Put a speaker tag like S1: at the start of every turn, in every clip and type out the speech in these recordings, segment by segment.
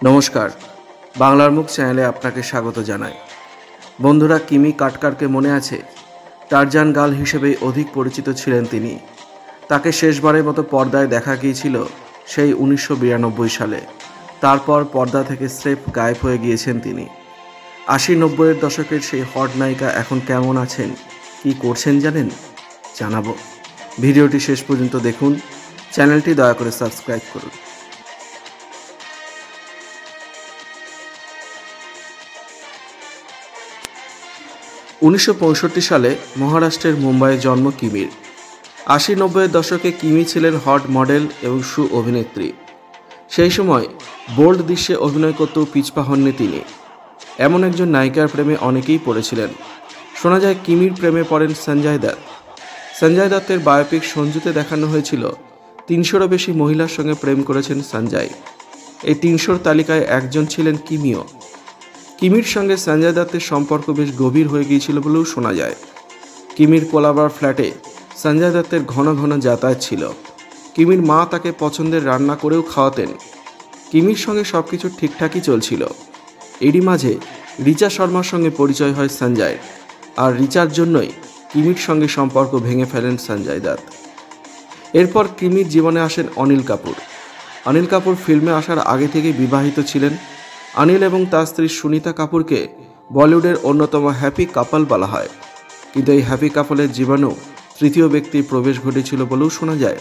S1: নমস্কার, বাংলার মুখ চ্যানেলে আপনাকে স্বাগত জানাই। বন্ধুরা, কিমি কাটকারকে মনে আছে? টারজান গার্ল হিসেবেই অধিক পরিচিত ছিলেন তিনি। তাকে শেষবারের মতো পর্দায় দেখা গিয়েছিল সেই 1992 সালে। তারপর পর্দা থেকে স্রেফ গায়েব হয়ে গিয়েছেন তিনি। 80-90-এর দশকের সেই হট নায়িকা এখন কেমন আছেন, কি করছেন জানেন? জানাবো। ভিডিওটি শেষ পর্যন্ত দেখুন। চ্যানেলটি দয়া করে সাবস্ক্রাইব করুন। 1965 সালে মহারাষ্ট্রের মুম্বাইয়ে জন্ম কিমির। 80-90-এর দশকে কিমি ছিলেন হট মডেল এবং সু অভিনেত্রী। সেই সময় বোল্ড দৃশ্যে অভিনয় করতেও পিছপা হননি তিনি। এমন একজন নায়িকার প্রেমে অনেকেই পড়েছিলেন। শোনা যায় কিমির প্রেমে পড়েন সঞ্জয় দত্ত। সঞ্জয় দত্তের বায়োপিক সঞ্জুতে দেখানো হয়েছিল 300-রও বেশি মহিলার সঙ্গে প্রেম করেছেন সঞ্জয়। এই 300-র তালিকায় একজন ছিলেন কিমিও। কিমির সঙ্গে সঞ্জয় দত্তের সম্পর্ক বেশ গভীর হয়ে গিয়েছিল বলেও শোনা যায়। কিমির কোলাবার ফ্ল্যাটে সঞ্জয় দত্তের ঘন ঘন যাতায়াত ছিল। কিমির মা তাকে পছন্দের রান্না করেও খাওয়াতেন। কিমির সঙ্গে সব কিছু ঠিকঠাকই চলছিল। এরই মাঝে রিচা শর্মার সঙ্গে পরিচয় হয় সঞ্জয়ের, আর রিচার জন্যই কিমির সঙ্গে সম্পর্ক ভেঙে ফেলেন সঞ্জয় দত্ত। এরপর কিমির জীবনে আসেন অনিল কাপুর। অনিল কাপুর ফিল্মে আসার আগে থেকেই বিবাহিত ছিলেন। অনিল এবং তার স্ত্রী সুনিতা কাপুরকে বলিউডের অন্যতম হ্যাপি কাপল বলা হয়, কিন্তু এই হ্যাপি কাপলের জীবনেও তৃতীয় ব্যক্তির প্রবেশ ঘটেছিল বলেও শোনা যায়।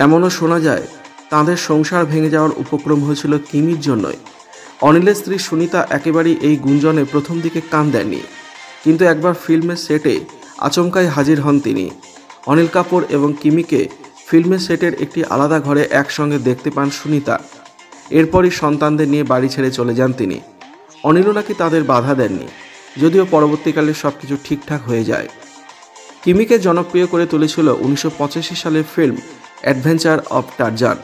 S1: এমনও শোনা যায় তাঁদের সংসার ভেঙে যাওয়ার উপক্রম হয়েছিল কিমির জন্যই। অনিলের স্ত্রী সুনিতা একেবারেই এই গুঞ্জনে প্রথম দিকে কান দেননি, কিন্তু একবার ফিল্মের সেটে আচমকাই হাজির হন তিনি। অনিল কাপুর এবং কিমিকে ফিল্মের সেটের একটি আলাদা ঘরে একসঙ্গে দেখতে পান সুনিতা। এরপরই সন্তানদের নিয়ে বাড়ি ছেড়ে চলে যান তিনি। অনিলও নাকি তাদের বাধা দেননি, যদিও পরবর্তীকালে সব কিছু ঠিকঠাক হয়ে যায়। কিমিকে জনপ্রিয় করে তুলেছিল 1985 সালের ফিল্ম অ্যাডভেঞ্চার অফ টারজান।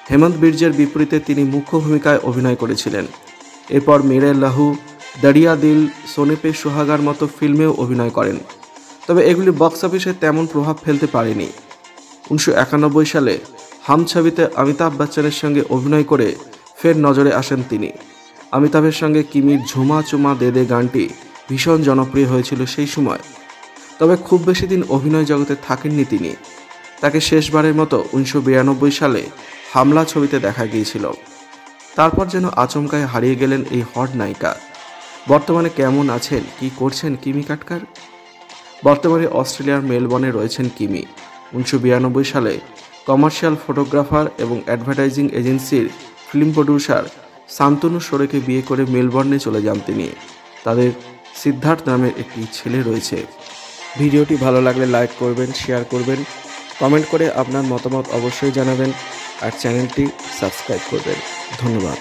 S1: হেমন্ত বীর্যের বিপরীতে তিনি মুখ্য ভূমিকায় অভিনয় করেছিলেন। এরপর মেরে লাহু, দরিয়া দিল, সোনে পে সুহাগার মতো ফিল্মেও অভিনয় করেন, তবে এগুলি বক্স অফিসে তেমন প্রভাব ফেলতে পারেনি। 1991 সালে হাম ছবিতে অমিতাভ বচ্চনের সঙ্গে অভিনয় করে ফের নজরে আসেন তিনি। অমিতাভের সঙ্গে কিমির ঝুমা চুমা দে দে গানটি ভীষণ জনপ্রিয় হয়েছিল সেই সময়। তবে খুব বেশি দিন অভিনয় জগতে থাকেননি তিনি। তাকে শেষবারের মতো 1992 সালে হামলা ছবিতে দেখা গিয়েছিল। তারপর যেন আচমকায় হারিয়ে গেলেন এই হট নায়িকা। বর্তমানে কেমন আছেন, কি করছেন কিমি কাটকার? বর্তমানে অস্ট্রেলিয়ার মেলবর্নে রয়েছেন কিমি। 1992 সালে কমার্শিয়াল ফটোগ্রাফার এবং অ্যাডভার্টাইজিং এজেন্সির ফিল্ম প্রডিউসার শান্তনু সোরেকে বিয়ে করে মেলবর্নে চলে যান তিনি। তাদের সিদ্ধার্থ নামের একটি ছেলে রয়েছে। ভিডিওটি ভালো লাগলে লাইক করবেন, শেয়ার করবেন, কমেন্ট করে আপনার মতামত অবশ্যই জানাবেন, আর চ্যানেলটি সাবস্ক্রাইব করবেন। ধন্যবাদ।